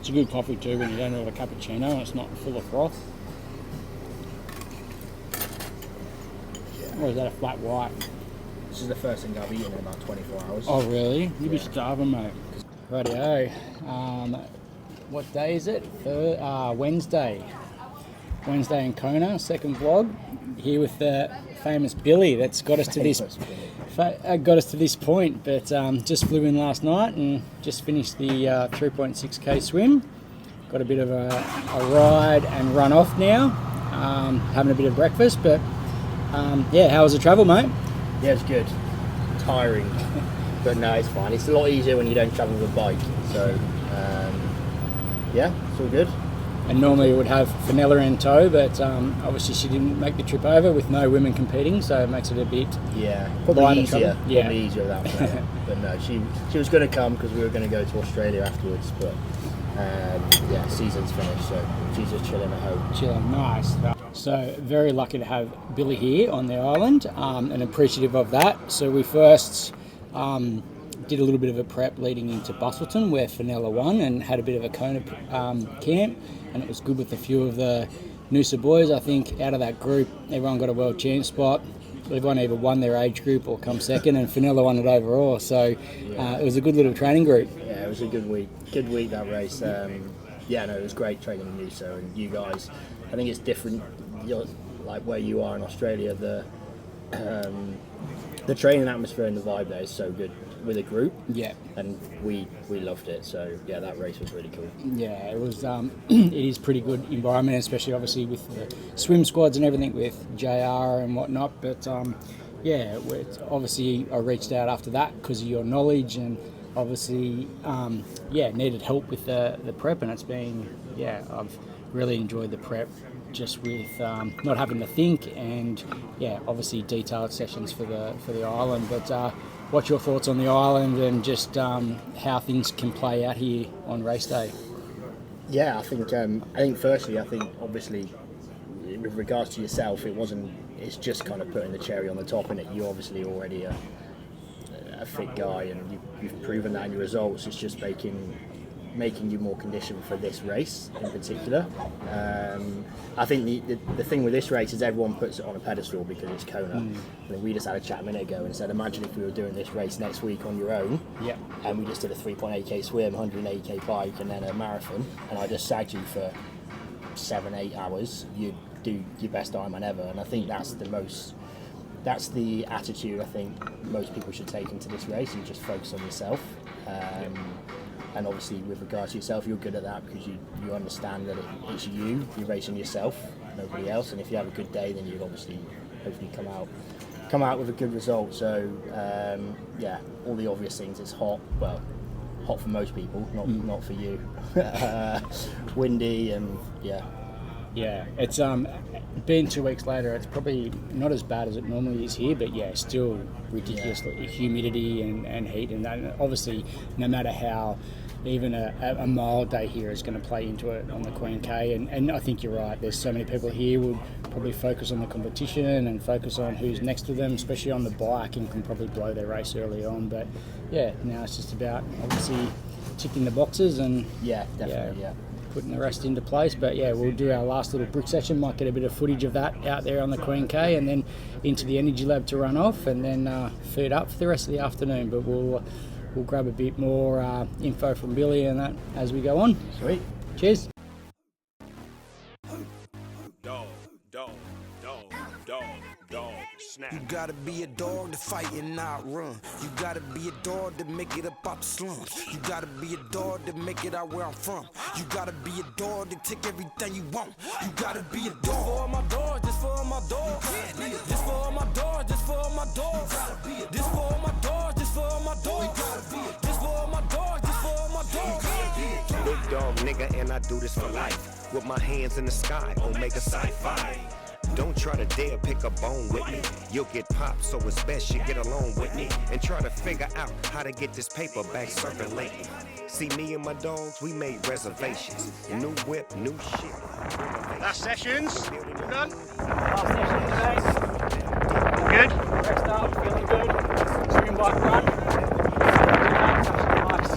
It's a good coffee too when you don't have a cappuccino and it's not full of froth. Or is that a flat white? This is the first thing I've eaten in about 24 hours. Oh really? You'd be starving, mate. Rightio. What day is it? Wednesday. Wednesday in Kona, second vlog. Here with the famous Billy that's got us to this point, but just flew in last night and just finished the 3.6k swim. Got a bit of a ride and run off now. Having a bit of breakfast, but yeah, how was the travel, mate? Yeah, it's good. Tiring, but no, it's fine. It's a lot easier when you don't travel with a bike. So yeah, it's all good. And normally it would have Fenella in tow, but obviously she didn't make the trip over with no women competing, so it makes it a bit probably easier. Yeah. Probably easier without Fenella. But no, she was going to come because we were going to go to Australia afterwards. But yeah, season's finished, so she's just chilling at home. Chilling, nice. So very lucky to have Billy here on the island, and appreciative of that. So we first did a little bit of a prep leading into Bustleton where Fenella won and had a bit of a Kona camp, and it was good with a few of the Noosa boys. I think out of that group, everyone got a World Champs spot. Everyone either won their age group or come second, and Fenella won it overall. So it was a good little training group. Yeah, it was a good week. Good week, that race. Yeah, no, it was great training in Noosa, and you guys, I think it's different. Like where you are in Australia, the training atmosphere and the vibe there is so good with a group. Yeah, and we loved it. So yeah, that race was really cool. Yeah, it was. It is pretty good environment, especially obviously with the swim squads and everything with JR and whatnot. But yeah, obviously I reached out after that because of your knowledge and obviously needed help with the prep, and it's been I've really enjoyed the prep. Just with not having to think, and obviously detailed sessions for the island. But what's your thoughts on the island and just how things can play out here on race day? Yeah, I think firstly, obviously with regards to yourself, it's just kind of putting the cherry on the top in it. You're obviously already a fit guy, and you've proven that in your results. It's just making you more conditioned for this race in particular. I think the thing with this race is everyone puts it on a pedestal because it's Kona. I mean, we just had a chat a minute ago and said, imagine if we were doing this race next week on your own, and we just did a 3.8k swim, 180k bike, and then a marathon, and I just sagged you for 7-8 hours. You'd do your best Ironman ever, and I think that's the attitude I think most people should take into this race, and just focus on yourself. And obviously with regards to yourself, you're good at that because you understand that it's you're racing yourself, nobody else, and if you have a good day then you'll obviously hopefully come out with a good result. So all the obvious things. It's hot for most people, not for you. Windy and it's been 2 weeks later. It's probably not as bad as it normally is here, but still ridiculous humidity and heat, and obviously no matter how even a mild day here is going to play into it on the Queen K, and I think you're right, there's so many people here would probably focus on the competition and focus on who's next to them, especially on the bike, and can probably blow their race early on. But now it's just about obviously ticking the boxes and putting the rest into place. But we'll do our last little brick session, might get a bit of footage of that out there on the Queen K, and then into the energy lab to run off, and then feed up for the rest of the afternoon. But we'll grab a bit more info from Billy and that as we go on. Sweet. Cheers. You gotta be a dog to fight and not run. You gotta be a dog to make it up out the slums. You gotta be a dog to make it out where I'm from. You gotta be a dog to take everything you want. You gotta be a dog. Just for all my dogs, just for all my dogs. Just for all my dogs, just for all my dogs. Just for all my dogs, just for all my dogs. Just for all my dogs, just for all my dogs. Big dog nigga, and I do this for life. With my hands in the sky, Omega Sci-Fi. Don't try to dare pick a bone with me. You'll get popped, so it's best you get along with me and try to figure out how to get this paper back circulating. See, me and my dogs, we made reservations. New whip, new shit. Last sessions. Done. Last session today. Good. Rest up, feeling good. Swim bike run. Nice.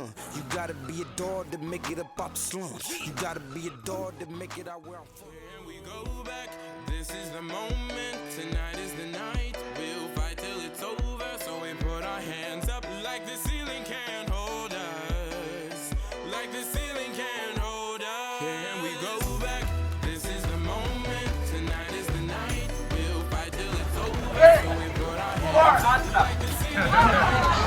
run. You gotta be a dog to make it up off the slums. You gotta be a dog to make it out where I'm from. Here we go back. This is the moment. Tonight is the night. We'll fight till it's over. So we put our hands up like the ceiling can't hold us. Like the ceiling can't hold us. Here we go back. This is the moment. Tonight is the night. We'll fight till it's over. So we put our hands up like the ceiling can't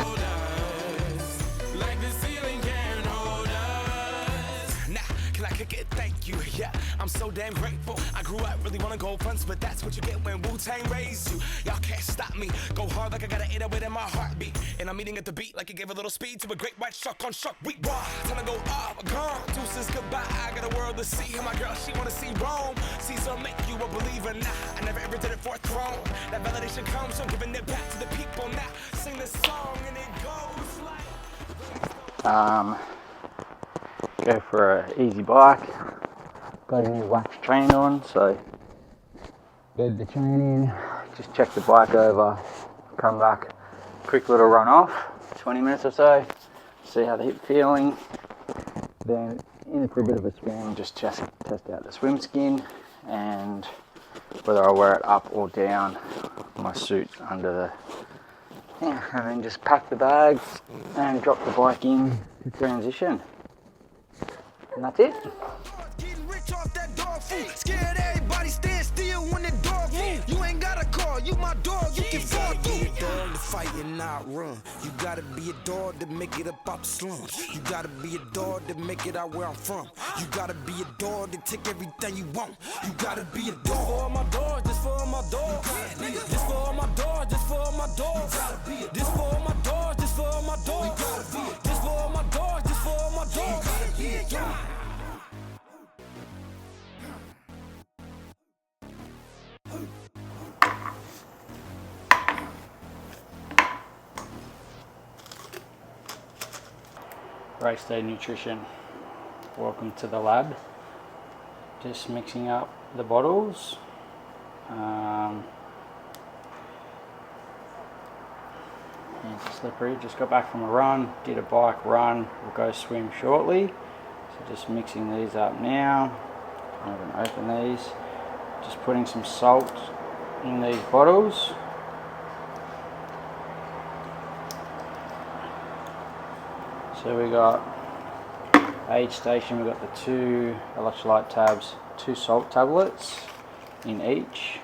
hold us. Like the ceiling can't hold us. Nah, can I kick it? Thank you. Yeah, I'm so damn grateful. I grew up really wanna go fronts, but that's what you get when Wu-Tang raised you. Y'all can't stop me. Go hard like I got an 808 in my heartbeat. And I'm eating at the beat like it gave a little speed to a great white shark on Shark Week. Raw, time to go off, gone. Deuces goodbye. I got a world to see. And my girl, she wanna see Rome. Caesar make you a believer. Nah, I never ever did it for a throne. That validation comes from giving it back to the people. Now sing this song and it goes like. Go for an easy bike. Got a new wax chain on, so bed the chain in, just check the bike over, come back, quick little run off, 20 minutes or so, see how the hip feeling, then in for a bit of a swim, just test out the swim skin and whether I wear it up or down my suit under the, and then just pack the bags and drop the bike in to transition. And that's it. Getting rich off that dog food. Scared everybody stand still when the dog move. You ain't got a car, you my dog, you can fall through. You gotta be a dog to fight and not run. You gotta be a dog to make it up off the slums. You gotta be a dog to make it out where I'm from. You gotta be a dog to take everything you want. You gotta be a dog. This for all my dogs, this for all my dogs. This for all my dogs, this for all my dogs. This for all my dogs, this for all my dogs. This for all my dogs, this for all my dogs. Race day nutrition. Welcome to the lab. Just mixing up the bottles. It's slippery. Just got back from a run, did a bike run, we'll go swim shortly. So just mixing these up now. I'm going to open these. Just putting some salt in these bottles. So we got aid station, we got the 2 electrolyte tabs, 2 salt tablets in each.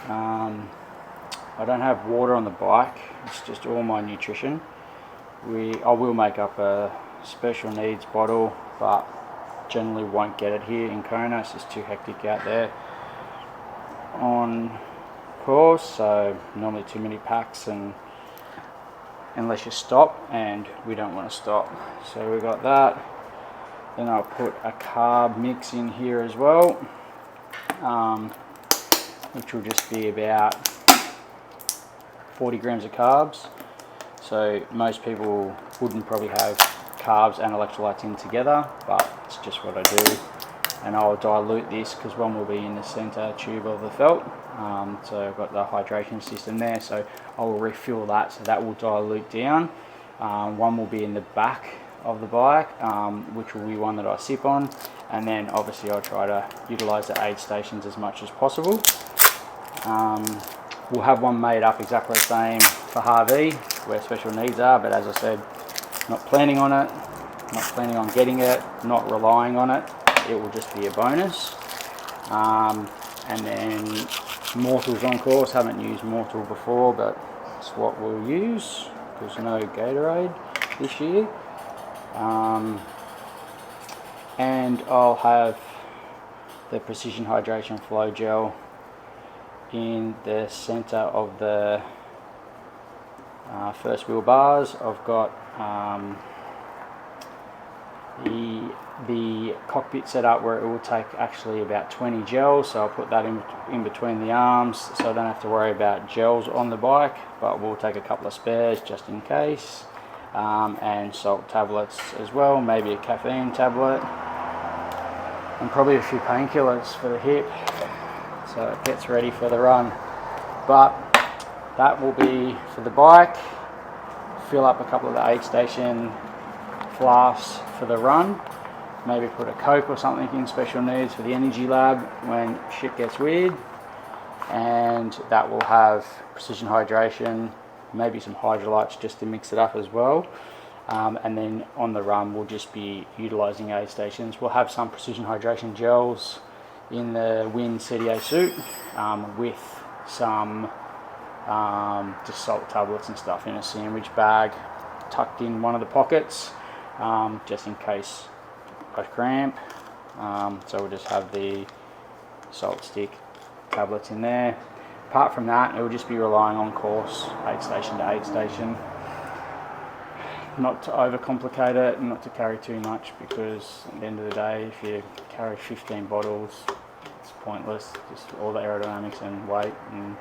I don't have water on the bike, it's just all my nutrition. I will make up a special needs bottle, but generally won't get it here in Kona, it's just too hectic out there on course, so normally too many packs and unless you stop, and we don't want to stop. So we got that. Then I'll put a carb mix in here as well, which will just be about 40 grams of carbs. So most people wouldn't probably have carbs and electrolytes in together, but it's just what I do. And I'll dilute this because one will be in the center tube of the felt. So I've got the hydration system there, so I will refill that, so that will dilute down. One will be in the back of the bike, which will be one that I sip on, and then obviously I'll try to utilize the aid stations as much as possible. We'll have one made up exactly the same for Harvey, where special needs are, but as I said, not planning on it, not planning on getting it, not relying on it. It will just be a bonus. And then Mortal's on course. Haven't used Mortal before, but it's what we'll use. There's no Gatorade this year. And I'll have the Precision Hydration Flow Gel in the center of the first wheel bars. I've got the cockpit set up where it will take actually about 20 gels, so I'll put that in between the arms so I don't have to worry about gels on the bike, but we'll take a couple of spares just in case. And salt tablets as well, maybe a caffeine tablet, and probably a few painkillers for the hip so it gets ready for the run. But that will be for the bike. fill up a couple of the aid station flasks for the run. Maybe put a Coke or something in special needs for the energy lab when shit gets weird. And that will have precision hydration, maybe some hydrolytes just to mix it up as well. And then on the run we'll just be utilising aid stations. We'll have some precision hydration gels in the Win CDA suit with some just salt tablets and stuff in a sandwich bag tucked in one of the pockets, just in case I cramp. So we'll just have the salt stick tablets in there. Apart from that, it will just be relying on course, aid station to aid station. Not to overcomplicate it and not to carry too much, because at the end of the day, if you carry 15 bottles, it's pointless. Just all the aerodynamics and weight, and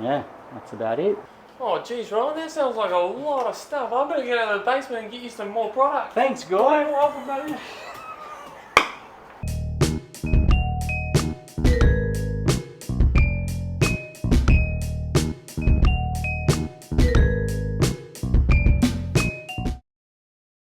yeah, that's about it. Oh geez, Ryan, that sounds like a lot of stuff. I better get out of the basement and get you some more product. Thanks, Guy. More often, buddy.